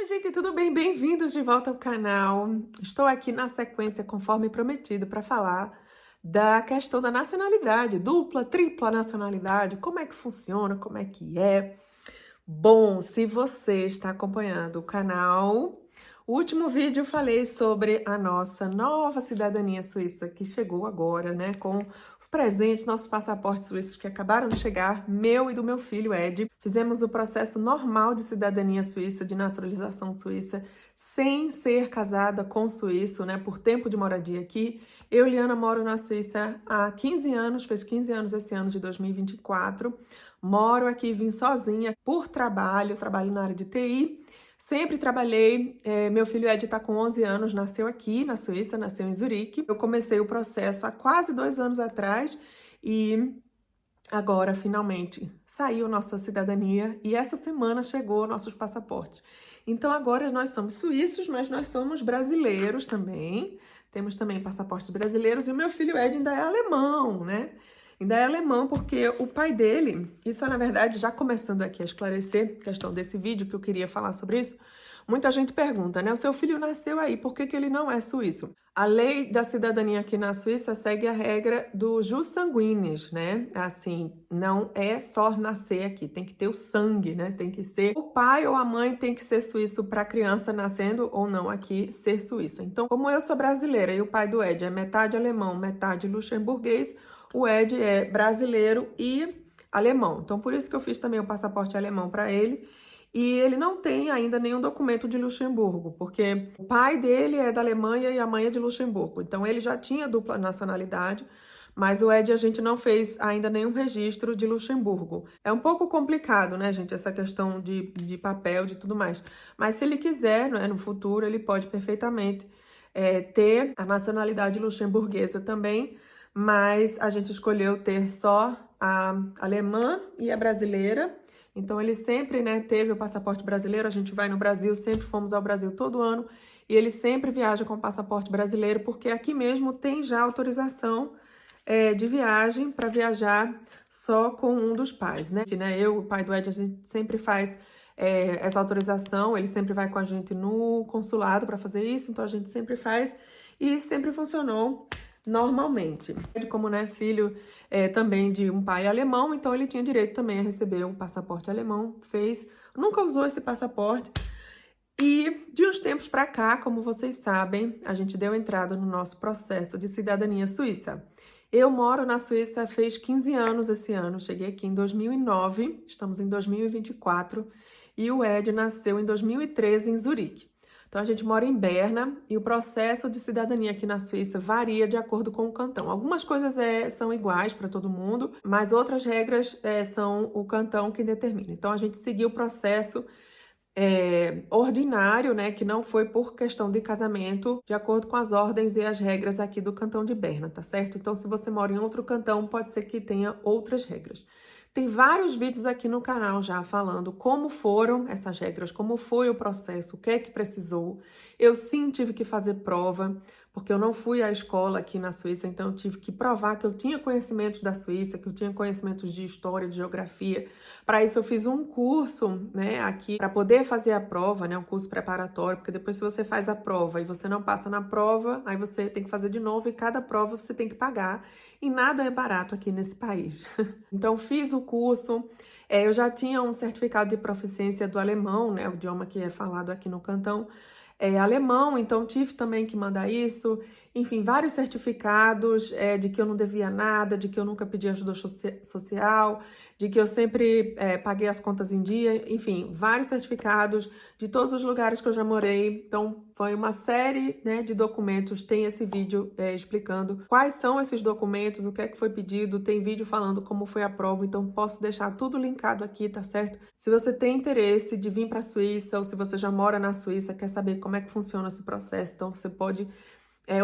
Oi, gente, tudo bem? Bem-vindos de volta ao canal. Estou aqui na sequência, conforme prometido, para falar da questão da nacionalidade, dupla, tripla nacionalidade, como é que funciona, como é que é. Bom, se você está acompanhando o canal, o último vídeo eu falei sobre a nossa nova cidadania suíça que chegou agora, né, com os presentes, nossos passaportes suíços que acabaram de chegar, meu e do meu filho Ed. Fizemos o processo normal de cidadania suíça, de naturalização suíça, sem ser casada com suíço, né, por tempo de moradia aqui. Eu e Liana moro na Suíça há 15 anos, fez 15 anos esse ano de 2024. Moro aqui, vim sozinha por trabalho, trabalho na área de TI. Sempre trabalhei, meu filho Ed está com 11 anos, nasceu aqui na Suíça, nasceu em Zurique. Eu comecei o processo há quase 2 anos atrás e agora, finalmente, saiu nossa cidadania e essa semana chegou nossos passaportes. Então agora nós somos suíços, mas nós somos brasileiros também. Temos também passaportes brasileiros e o meu filho Ed ainda é alemão, né? Ainda é alemão porque o pai dele, isso é na verdade, já começando aqui a esclarecer a questão desse vídeo que eu queria falar sobre isso, muita gente pergunta, né? O seu filho nasceu aí, por que que ele não é suíço? A lei da cidadania aqui na Suíça segue a regra do jus sanguinis, né? Assim, não é só nascer aqui, tem que ter o sangue, né? Tem que ser o pai ou a mãe tem que ser suíço para a criança nascendo ou não aqui ser suíça. Então, como eu sou brasileira e o pai do Ed é metade alemão, metade luxemburguês, o Ed é brasileiro e alemão. Então, por isso que eu fiz também o passaporte alemão para ele. E ele não tem ainda nenhum documento de Luxemburgo, porque o pai dele é da Alemanha e a mãe é de Luxemburgo. Então, ele já tinha dupla nacionalidade, mas o Ed a gente não fez ainda nenhum registro de Luxemburgo. É um pouco complicado, né, gente, essa questão de papel, de tudo mais. Mas se ele quiser, né, no futuro, ele pode perfeitamente ter a nacionalidade luxemburguesa também, mas a gente escolheu ter só a alemã e a brasileira. Então ele sempre, né, teve o passaporte brasileiro, a gente vai no Brasil, sempre fomos ao Brasil todo ano, e ele sempre viaja com o passaporte brasileiro, porque aqui mesmo tem já autorização de viagem para viajar só com um dos pais, né? Eu, o pai do Ed, a gente sempre faz essa autorização, ele sempre vai com a gente no consulado para fazer isso, então a gente sempre faz, e sempre funcionou normalmente. Ele, como né, filho também de um pai alemão, então ele tinha direito também a receber um passaporte alemão, nunca usou esse passaporte. E de uns tempos para cá, como vocês sabem, a gente deu entrada no nosso processo de cidadania suíça. Eu moro na Suíça fez 15 anos esse ano, cheguei aqui em 2009, estamos em 2024, e o Ed nasceu em 2013 em Zurique. Então a gente mora em Berna e o processo de cidadania aqui na Suíça varia de acordo com o cantão. Algumas coisas são iguais para todo mundo, mas outras regras são o cantão que determina. Então a gente seguiu o processo ordinário, né, que não foi por questão de casamento, de acordo com as ordens e as regras aqui do cantão de Berna, tá certo? Então, se você mora em outro cantão, pode ser que tenha outras regras. Tem vários vídeos aqui no canal já falando como foram essas regras, como foi o processo, o que é que precisou. Eu sim tive que fazer prova, porque eu não fui à escola aqui na Suíça, então eu tive que provar que eu tinha conhecimentos da Suíça, que eu tinha conhecimentos de história, de geografia. Para isso eu fiz um curso, né, aqui para poder fazer a prova, né, um curso preparatório, porque depois se você faz a prova e você não passa na prova, aí você tem que fazer de novo e cada prova você tem que pagar. E nada é barato aqui nesse país. Então fiz o curso, eu já tinha um certificado de proficiência do alemão, né, o idioma que é falado aqui no cantão, alemão, então tive também que mandar isso, enfim, vários certificados de que eu não devia nada, de que eu nunca pedi ajuda social, de que eu sempre paguei as contas em dia, enfim, vários certificados de todos os lugares que eu já morei. Então, foi uma série, né, de documentos. Tem esse vídeo explicando quais são esses documentos, o que é que foi pedido, tem vídeo falando como foi a prova, então posso deixar tudo linkado aqui, tá certo? Se você tem interesse de vir para a Suíça ou se você já mora na Suíça, quer saber como é que funciona esse processo, então você pode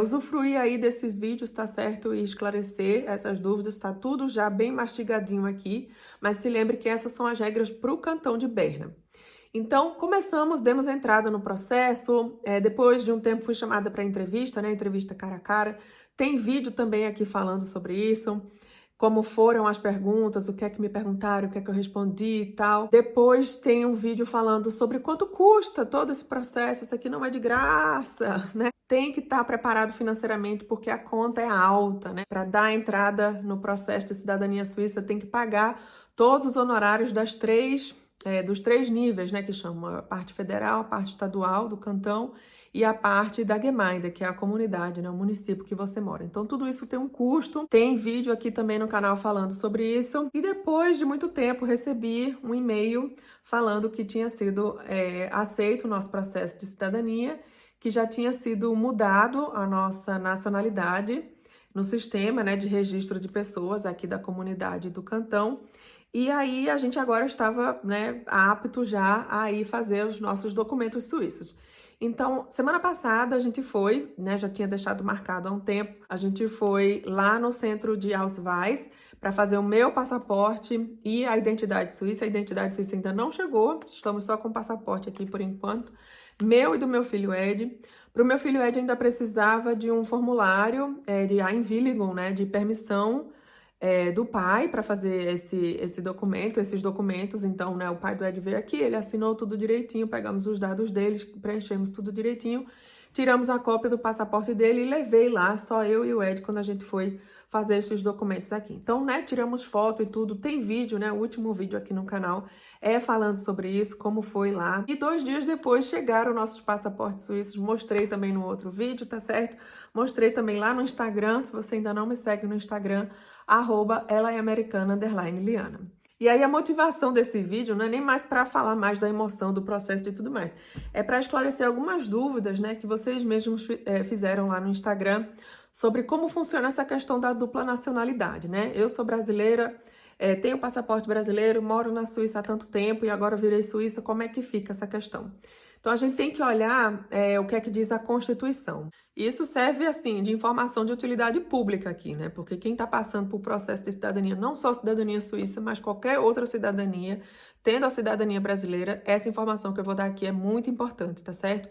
usufruir aí desses vídeos, tá certo? E esclarecer essas dúvidas, tá tudo já bem mastigadinho aqui, mas se lembre que essas são as regras para o cantão de Berna. Então, começamos, demos entrada no processo, depois de um tempo fui chamada para entrevista, né? Entrevista cara a cara. Tem vídeo também aqui falando sobre isso. como foram as perguntas, o que é que me perguntaram, o que é que eu respondi e tal. Depois tem um vídeo falando sobre quanto custa todo esse processo, isso aqui não é de graça, né? Tem que estar preparado financeiramente porque a conta é alta, né? Para dar entrada no processo de cidadania suíça tem que pagar todos os honorários dos três níveis, né? Que chamam a parte federal, a parte estadual do cantão e a parte da Gemeinde, que é a comunidade, né, o município que você mora. Então, tudo isso tem um custo. Tem vídeo aqui também no canal falando sobre isso. E depois de muito tempo, recebi um e-mail falando que tinha sido aceito o nosso processo de cidadania, que já tinha sido mudado a nossa nacionalidade no sistema, né, de registro de pessoas aqui da comunidade do cantão. E aí a gente agora estava, né, apto já a ir fazer os nossos documentos suíços. Então, semana passada a gente foi, né, já tinha deixado marcado há um tempo, a gente foi lá no centro de Ausweis para fazer o meu passaporte e a identidade suíça. A identidade suíça ainda não chegou, estamos só com o passaporte aqui por enquanto, meu e do meu filho Ed. Para o meu filho Ed ainda precisava de um formulário de Einwilligung, né, de permissão do pai para fazer esses documentos. Então, né, o pai do Ed veio aqui, ele assinou tudo direitinho, pegamos os dados deles, preenchemos tudo direitinho, tiramos a cópia do passaporte dele e levei lá, só eu e o Ed, quando a gente foi fazer esses documentos aqui. Então, né, tiramos foto e tudo, tem vídeo, né, o último vídeo aqui no canal falando sobre isso, como foi lá. E 2 dias depois chegaram nossos passaportes suíços, mostrei também no outro vídeo, tá certo? Mostrei também lá no Instagram, se você ainda não me segue no Instagram, @elaeamericana_Liana. E aí a motivação desse vídeo não é nem mais para falar mais da emoção, do processo e tudo mais. É para esclarecer algumas dúvidas, né, que vocês mesmos fizeram lá no Instagram sobre como funciona essa questão da dupla nacionalidade, né? Eu sou brasileira, tenho passaporte brasileiro, moro na Suíça há tanto tempo e agora virei suíça, como é que fica essa questão? Então, a gente tem que olhar o que é que diz a Constituição. Isso serve, assim, de informação de utilidade pública aqui, né? Porque quem está passando por processo de cidadania, não só cidadania suíça, mas qualquer outra cidadania, tendo a cidadania brasileira, essa informação que eu vou dar aqui é muito importante, tá certo?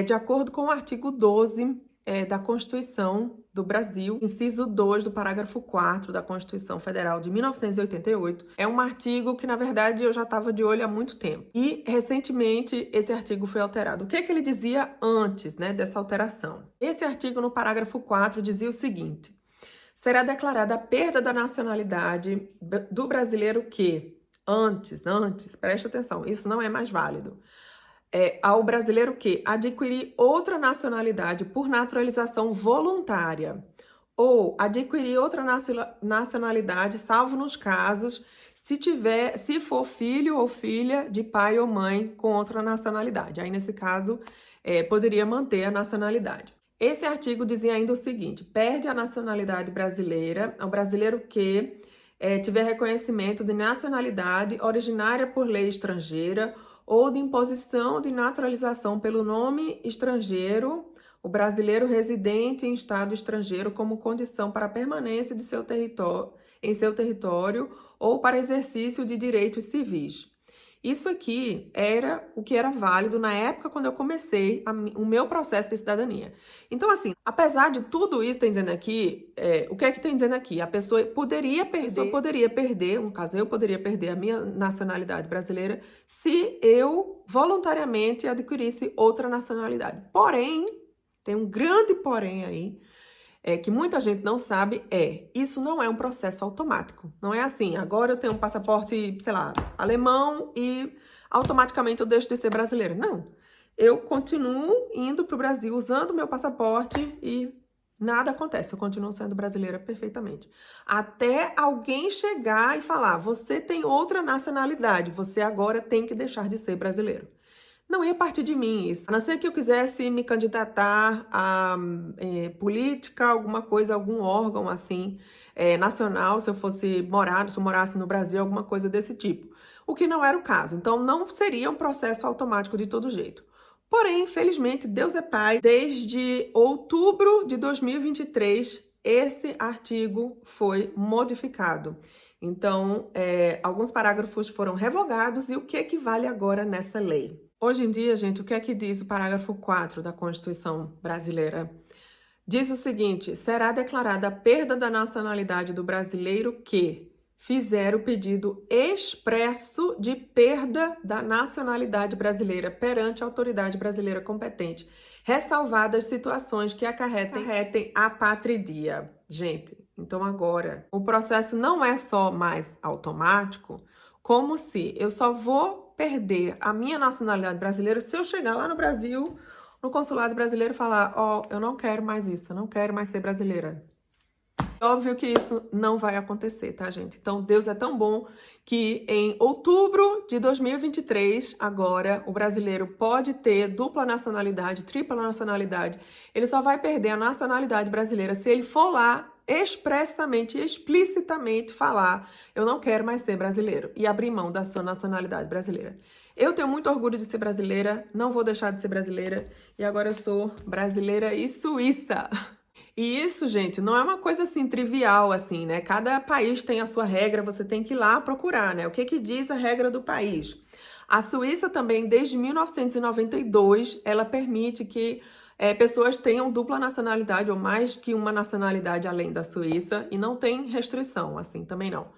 De acordo com o artigo 12 da Constituição do Brasil, inciso 2 do parágrafo 4 da Constituição Federal de 1988, é um artigo que, na verdade, eu já estava de olho há muito tempo. E, recentemente, esse artigo foi alterado. O que é que ele dizia antes, né, dessa alteração? Esse artigo, no parágrafo 4, dizia o seguinte: será declarada a perda da nacionalidade do brasileiro que, antes, preste atenção, isso não é mais válido, ao brasileiro que adquirir outra nacionalidade por naturalização voluntária ou adquirir outra nacionalidade, salvo nos casos se for filho ou filha de pai ou mãe com outra nacionalidade. Aí, nesse caso, poderia manter a nacionalidade. Esse artigo dizia ainda o seguinte: perde a nacionalidade brasileira ao brasileiro que tiver reconhecimento de nacionalidade originária por lei estrangeira ou de imposição de naturalização pelo nome estrangeiro, o brasileiro residente em estado estrangeiro como condição para a permanência de em seu território ou para exercício de direitos civis. Isso aqui era o que era válido na época quando eu comecei o meu processo de cidadania. Então, assim, apesar de tudo isso que tem dizendo aqui, o que é que tem dizendo aqui? A pessoa poderia perder, no caso, eu poderia perder a minha nacionalidade brasileira se eu voluntariamente adquirisse outra nacionalidade. Porém, tem um grande porém aí, que muita gente não sabe, isso não é um processo automático. Não é assim, agora eu tenho um passaporte, sei lá, alemão e automaticamente eu deixo de ser brasileira. Não. Eu continuo indo para o Brasil usando meu passaporte e nada acontece. Eu continuo sendo brasileira perfeitamente. Até alguém chegar e falar, você tem outra nacionalidade, você agora tem que deixar de ser brasileiro. Não ia partir de mim isso. A não ser que eu quisesse me candidatar a política, alguma coisa, algum órgão assim, nacional, se eu morasse no Brasil, alguma coisa desse tipo. O que não era o caso. Então, não seria um processo automático de todo jeito. Porém, infelizmente, Deus é Pai. Desde outubro de 2023, esse artigo foi modificado. Então, alguns parágrafos foram revogados e o que equivale agora nessa lei? Hoje em dia, gente, o que é que diz o parágrafo 4 da Constituição brasileira? Diz o seguinte: será declarada a perda da nacionalidade do brasileiro que fizer o pedido expresso de perda da nacionalidade brasileira perante a autoridade brasileira competente, ressalvadas situações que acarretem apátrida. Gente, então agora o processo não é só mais automático, como se eu só vou perder a minha nacionalidade brasileira se eu chegar lá no Brasil, no consulado brasileiro, falar: ó, eu não quero mais isso, eu não quero mais ser brasileira. Óbvio que isso não vai acontecer, tá, gente? Então, Deus é tão bom que em outubro de 2023, agora, o brasileiro pode ter dupla nacionalidade, tripla nacionalidade. Ele só vai perder a nacionalidade brasileira se ele for lá expressamente, explicitamente falar: eu não quero mais ser brasileiro, e abrir mão da sua nacionalidade brasileira. Eu tenho muito orgulho de ser brasileira, não vou deixar de ser brasileira, e agora eu sou brasileira e suíça. E isso, gente, não é uma coisa assim trivial, assim, né? Cada país tem a sua regra, você tem que ir lá procurar, né? O que que diz a regra do país? A Suíça também, desde 1992, ela permite que pessoas tenham dupla nacionalidade ou mais que uma nacionalidade além da Suíça, e não tem restrição, assim, também não.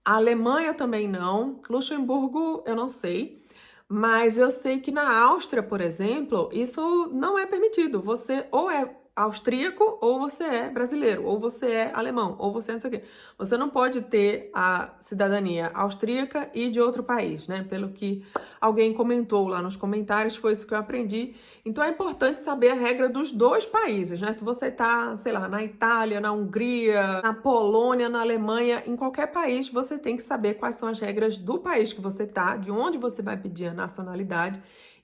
A Alemanha também não. Luxemburgo, eu não sei. Mas eu sei que na Áustria, por exemplo, isso não é permitido. Você ou é austríaco, ou você é brasileiro, ou você é alemão, ou você é não sei o quê. Você não pode ter a cidadania austríaca e de outro país, né? Pelo que alguém comentou lá nos comentários, foi isso que eu aprendi. Então é importante saber a regra dos dois países, né? Se você tá, sei lá, na Itália, na Hungria, na Polônia, na Alemanha, em qualquer país, você tem que saber quais são as regras do país que você tá, de onde você vai pedir a nacionalidade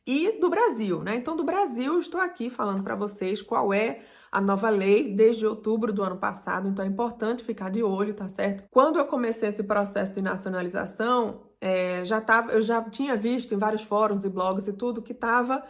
e do Brasil, né? Então, do Brasil, eu estou aqui falando para vocês qual é a nova lei desde outubro do ano passado, então é importante ficar de olho, tá certo? Quando eu comecei esse processo de nacionalização, eu já tinha visto em vários fóruns e blogs e tudo que estava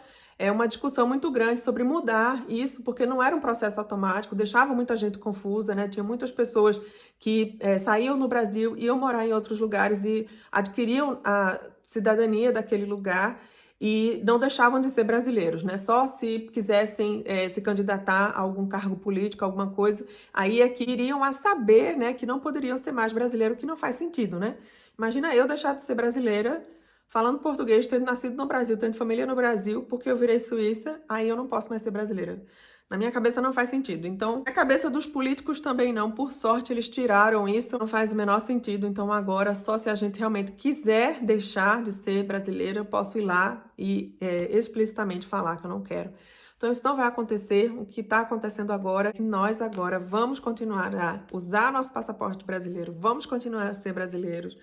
uma discussão muito grande sobre mudar isso, porque não era um processo automático, deixava muita gente confusa, né? Tinha muitas pessoas que saíam no Brasil, iam morar em outros lugares e adquiriam a cidadania daquele lugar e não deixavam de ser brasileiros, né? Só se quisessem se candidatar a algum cargo político, alguma coisa, aí é que iriam a saber, né, que não poderiam ser mais brasileiros, que não faz sentido, né? Imagina eu deixar de ser brasileira, falando português, tendo nascido no Brasil, tendo família no Brasil, porque eu virei suíça, aí eu não posso mais ser brasileira. Na minha cabeça não faz sentido. Então, na cabeça dos políticos também não. Por sorte, eles tiraram isso, não faz o menor sentido. Então, agora, só se a gente realmente quiser deixar de ser brasileira, eu posso ir lá e explicitamente falar que eu não quero. Então, isso não vai acontecer. O que está acontecendo agora é que nós agora vamos continuar a usar nosso passaporte brasileiro, vamos continuar a ser brasileiros,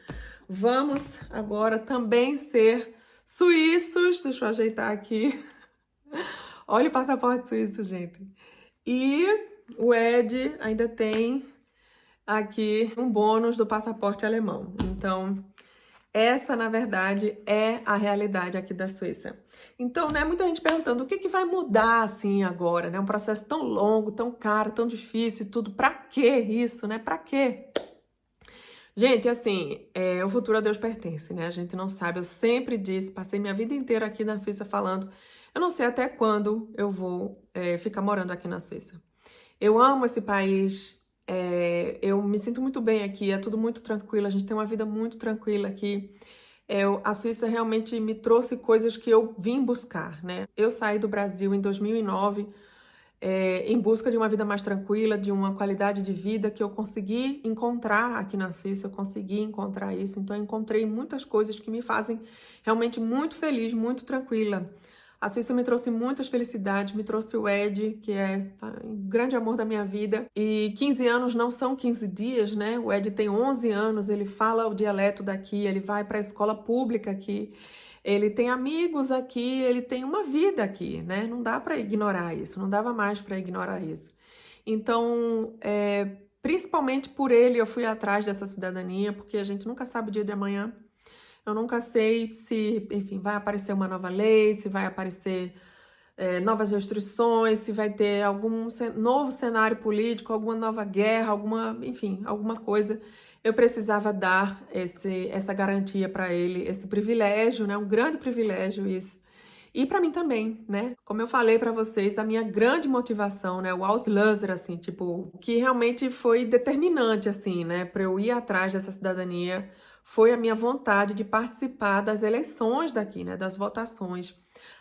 vamos agora também ser suíços. Deixa eu ajeitar aqui. Olha o passaporte suíço, gente. E o Ed ainda tem aqui um bônus do passaporte alemão. Então, essa, na verdade, é a realidade aqui da Suíça. Então, né, muita gente perguntando o que que vai mudar assim agora, né? Um processo tão longo, tão caro, tão difícil e tudo. Pra que isso, né? Pra quê? Gente, assim, o futuro a Deus pertence, né? A gente não sabe. Eu sempre disse, passei minha vida inteira aqui na Suíça falando, eu não sei até quando eu vou ficar morando aqui na Suíça. Eu amo esse país, eu me sinto muito bem aqui, é tudo muito tranquilo, a gente tem uma vida muito tranquila aqui. A Suíça realmente me trouxe coisas que eu vim buscar, né? Eu saí do Brasil em 2009, em busca de uma vida mais tranquila, de uma qualidade de vida que eu consegui encontrar aqui na Suíça, eu consegui encontrar isso, então eu encontrei muitas coisas que me fazem realmente muito feliz, muito tranquila. A Suíça me trouxe muitas felicidades, me trouxe o Ed, que é um grande amor da minha vida. E 15 anos não são 15 dias, né? O Ed tem 11 anos, ele fala o dialeto daqui, ele vai para a escola pública aqui, ele tem amigos aqui, ele tem uma vida aqui, né? Não dá para ignorar isso, não dava mais para ignorar isso. Então, principalmente por ele, eu fui atrás dessa cidadania, porque a gente nunca sabe o dia de amanhã. Eu nunca sei se, enfim, vai aparecer uma nova lei, se vai aparecer novas restrições, se vai ter algum novo cenário político, alguma nova guerra, enfim, alguma coisa. Eu precisava dar essa garantia para ele, esse privilégio, né? Um grande privilégio isso. E para mim também, né? Como eu falei para vocês, a minha grande motivação, né, o Auslöser, assim, tipo, que realmente foi determinante, assim, né, para eu ir atrás dessa cidadania, foi a minha vontade de participar das eleições daqui, né, das votações.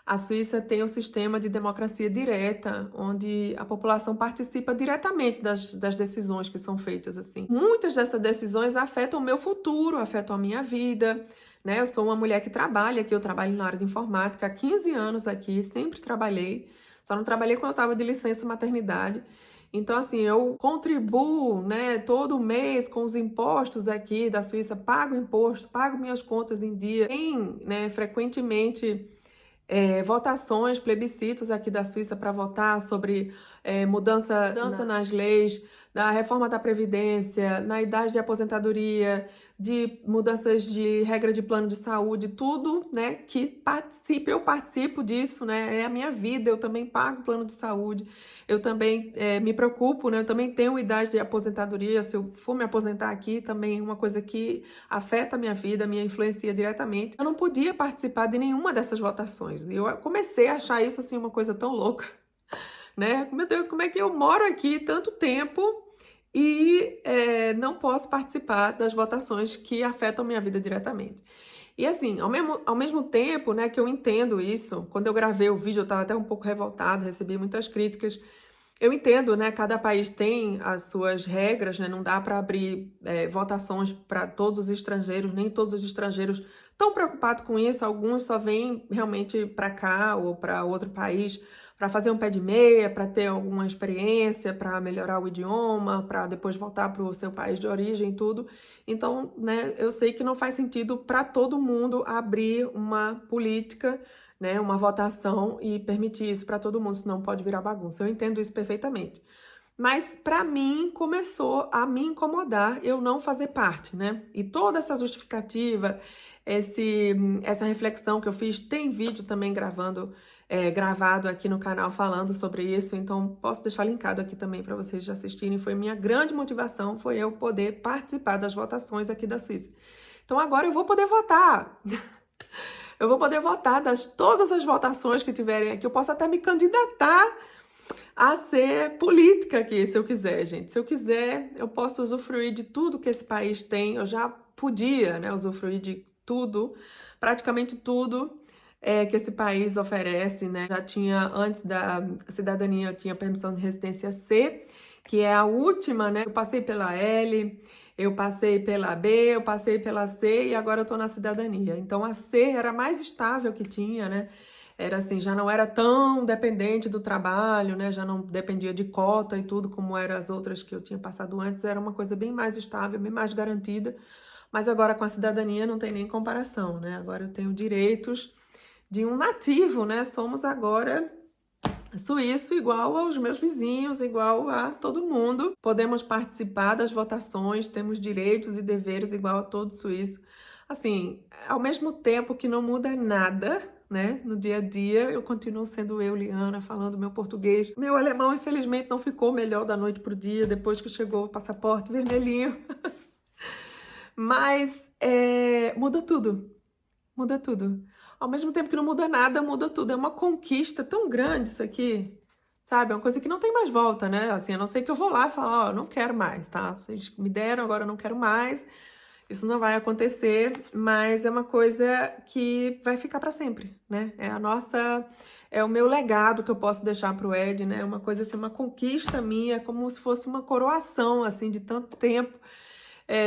A Suíça tem um sistema de democracia direta, onde a população participa diretamente das decisões que são feitas, assim. Muitas dessas decisões afetam o meu futuro, afetam a minha vida, né? Eu sou uma mulher que trabalha aqui, eu trabalho na área de informática há 15 anos aqui, sempre trabalhei, só não trabalhei quando eu estava de licença maternidade. Então, assim, eu contribuo, né, todo mês com os impostos aqui da Suíça, pago imposto, pago minhas contas em dia. Tem, né, frequentemente votações, plebiscitos aqui da Suíça para votar sobre mudança nas leis, da reforma da Previdência, na idade de aposentadoria, de mudanças de regra de plano de saúde, tudo, né, que eu participo disso, né, é a minha vida, eu também pago plano de saúde, eu também me preocupo, né, eu também tenho idade de aposentadoria, se eu for me aposentar aqui, também é uma coisa que afeta a minha vida, me influencia diretamente. Eu não podia participar de nenhuma dessas votações, e eu comecei a achar isso, assim, uma coisa tão louca, né, meu Deus, como é que eu moro aqui tanto tempo e não posso participar das votações que afetam minha vida diretamente. E assim, ao mesmo tempo, né, que eu entendo isso, quando eu gravei o vídeo eu estava até um pouco revoltada, recebi muitas críticas. Eu entendo, né, cada país tem as suas regras, né, não dá para abrir votações para todos os estrangeiros, nem todos os estrangeiros estão preocupados com isso, alguns só vêm realmente para cá ou para outro país para fazer um pé de meia, para ter alguma experiência, para melhorar o idioma, para depois voltar para o seu país de origem e tudo. Então, né, eu sei que não faz sentido para todo mundo abrir uma política, né, uma votação e permitir isso para todo mundo, senão pode virar bagunça. Eu entendo isso perfeitamente. Mas para mim começou a me incomodar eu não fazer parte, né? E toda essa justificativa, essa reflexão que eu fiz, tem vídeo também gravado aqui no canal falando sobre isso, então posso deixar linkado aqui também para vocês já assistirem. Foi minha grande motivação, foi eu poder participar das votações aqui da Suíça. Então agora eu vou poder votar. Eu vou poder votar todas as votações que tiverem aqui. Eu posso até me candidatar a ser política aqui, se eu quiser, gente. Se eu quiser, eu posso usufruir de tudo que esse país tem. Eu já podia, né, usufruir de tudo, praticamente tudo que esse país oferece, né? Já tinha, antes da cidadania, eu tinha permissão de residência C, que é a última, né? Eu passei pela L, eu passei pela B, eu passei pela C e agora eu tô na cidadania. Então a C era a mais estável que tinha, né? Era assim, já não era tão dependente do trabalho, né? Já não dependia de cota e tudo, como eram as outras que eu tinha passado antes. Era uma coisa bem mais estável, bem mais garantida. Mas agora com a cidadania não tem nem comparação, né? Agora eu tenho direitos de um nativo, né? Somos agora suíço igual aos meus vizinhos, igual a todo mundo. Podemos participar das votações, temos direitos e deveres igual a todo suíço. Assim, ao mesmo tempo que não muda nada, né? No dia a dia, eu continuo sendo eu, Liana, falando meu português. Meu alemão, infelizmente, não ficou melhor da noite pro dia, depois que chegou o passaporte vermelhinho. Mas muda tudo. Muda tudo. Ao mesmo tempo que não muda nada, muda tudo. É uma conquista tão grande isso aqui, sabe? É uma coisa que não tem mais volta, né? Assim, a não ser que eu vou lá e falar, ó, não quero mais, tá? Vocês me deram, agora eu não quero mais. Isso não vai acontecer, mas é uma coisa que vai ficar para sempre, né? É o meu legado que eu posso deixar pro Ed, né? Uma coisa assim, uma conquista minha, como se fosse uma coroação, assim, de tanto tempo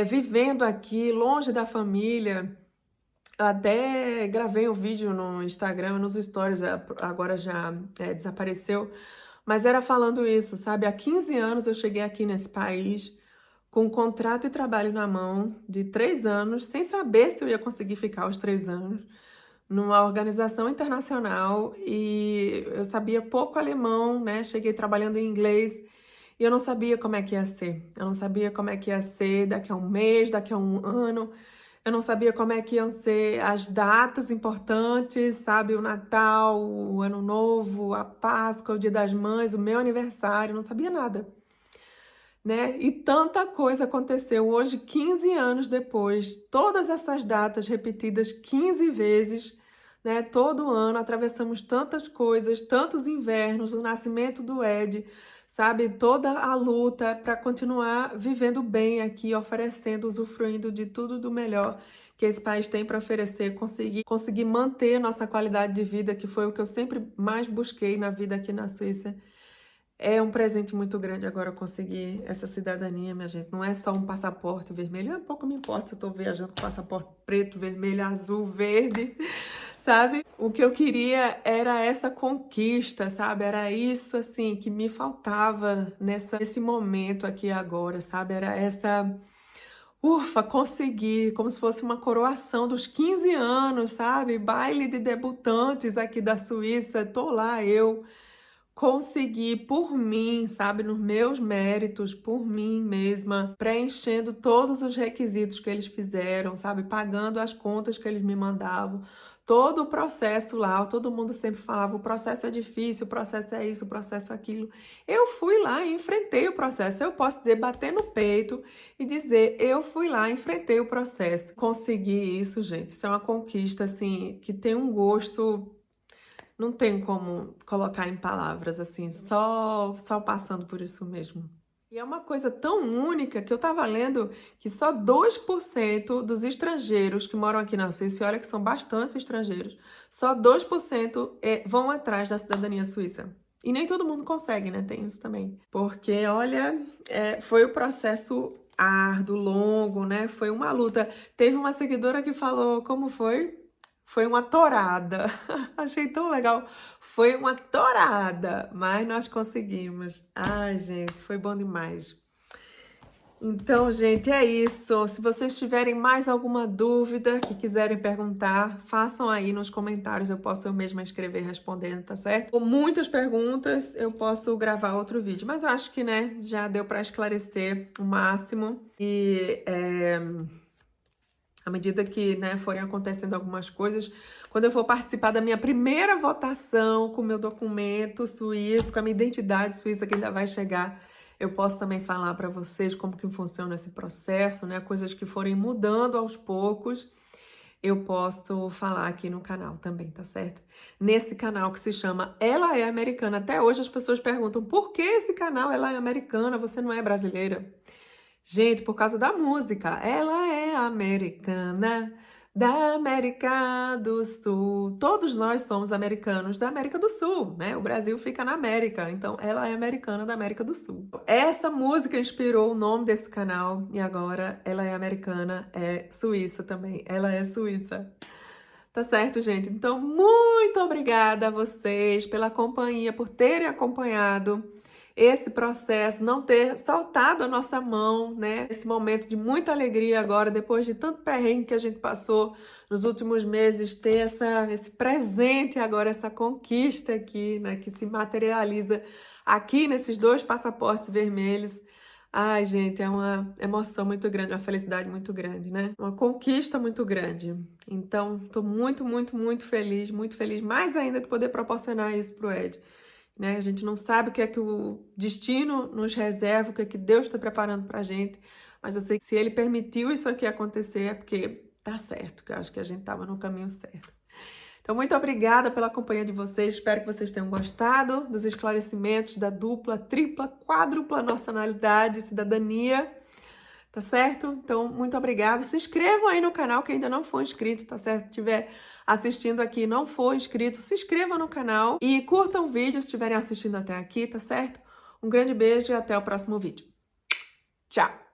vivendo aqui, longe da família. Até gravei um vídeo no Instagram, nos stories, agora já desapareceu, mas era falando isso, sabe? Há 15 anos eu cheguei aqui nesse país com um contrato de trabalho na mão de 3 anos, sem saber se eu ia conseguir ficar os 3 anos, numa organização internacional, e eu sabia pouco alemão, né? Cheguei trabalhando em inglês e eu não sabia como é que ia ser. Eu não sabia como é que ia ser daqui a um mês, daqui a um ano. Eu não sabia como é que iam ser as datas importantes, sabe? O Natal, o Ano Novo, a Páscoa, o Dia das Mães, o meu aniversário, não sabia nada, né? E tanta coisa aconteceu hoje, 15 anos depois, todas essas datas repetidas 15 vezes, né? Todo ano atravessamos tantas coisas, tantos invernos, o nascimento do Ed, sabe? Toda a luta para continuar vivendo bem aqui, oferecendo, usufruindo de tudo do melhor que esse país tem para oferecer, conseguir manter nossa qualidade de vida, que foi o que eu sempre mais busquei na vida aqui na Suíça. É um presente muito grande agora conseguir essa cidadania, minha gente. Não é só um passaporte vermelho. Eu pouco me importa se eu tô viajando com passaporte preto, vermelho, azul, verde, sabe? O que eu queria era essa conquista, sabe? Era isso, assim, que me faltava nesse momento aqui agora, sabe? Era essa... Ufa, consegui, como se fosse uma coroação dos 15 anos, sabe? Baile de debutantes aqui da Suíça. Tô lá, eu consegui por mim, sabe, nos meus méritos, por mim mesma, preenchendo todos os requisitos que eles fizeram, sabe, pagando as contas que eles me mandavam, todo o processo lá, todo mundo sempre falava, o processo é difícil, o processo é isso, o processo é aquilo. Eu fui lá e enfrentei o processo, eu posso dizer, bater no peito e dizer, eu fui lá, enfrentei o processo. Consegui isso, gente, isso é uma conquista, assim, que tem um gosto... Não tem como colocar em palavras, assim, só passando por isso mesmo. E é uma coisa tão única que eu tava lendo que só 2% dos estrangeiros que moram aqui na Suíça, e olha que são bastantes estrangeiros, só 2% vão atrás da cidadania suíça. E nem todo mundo consegue, né? Tem isso também. Porque, olha, foi o processo árduo, longo, né? Foi uma luta. Teve uma seguidora que falou, como foi? Foi uma torada. Achei tão legal. Foi uma torada, mas nós conseguimos. Ai, gente, foi bom demais. Então, gente, é isso. Se vocês tiverem mais alguma dúvida que quiserem perguntar, façam aí nos comentários. Eu posso eu mesma escrever respondendo, tá certo? Com muitas perguntas, eu posso gravar outro vídeo. Mas eu acho que, né, já deu para esclarecer o máximo. E... à medida que, né, forem acontecendo algumas coisas, quando eu for participar da minha primeira votação com o meu documento suíço, com a minha identidade suíça que ainda vai chegar, eu posso também falar para vocês como que funciona esse processo, né, coisas que forem mudando aos poucos, eu posso falar aqui no canal também, tá certo? Nesse canal que se chama Ela é Americana. Até hoje as pessoas perguntam, por que esse canal Ela é Americana, você não é brasileira? Gente, por causa da música. Ela é americana, da América do Sul. Todos nós somos americanos da América do Sul, né? O Brasil fica na América, então ela é americana da América do Sul. Essa música inspirou o nome desse canal e agora ela é americana, é suíça também. Ela é suíça. Tá certo, gente? Então, muito obrigada a vocês pela companhia, por terem acompanhado esse processo, não ter soltado a nossa mão, né? Esse momento de muita alegria agora, depois de tanto perrengue que a gente passou nos últimos meses, ter esse presente agora, essa conquista aqui, né? Que se materializa aqui nesses 2 passaportes vermelhos. Ai, gente, é uma emoção muito grande, uma felicidade muito grande, né? Uma conquista muito grande. Então, tô muito, muito, muito feliz, mais ainda de poder proporcionar isso pro Ed. Né? A gente não sabe o que é que o destino nos reserva, o que é que Deus está preparando pra gente, mas eu sei que se Ele permitiu isso aqui acontecer é porque tá certo, que eu acho que a gente tava no caminho certo. Então, muito obrigada pela companhia de vocês, espero que vocês tenham gostado dos esclarecimentos da dupla, tripla, quádrupla nacionalidade, cidadania, tá certo? Então, muito obrigada. Se inscrevam aí no canal que ainda não for inscrito, tá certo? Se tiver assistindo aqui e não for inscrito, se inscreva no canal e curtam o vídeo se estiverem assistindo até aqui, tá certo? Um grande beijo e até o próximo vídeo. Tchau!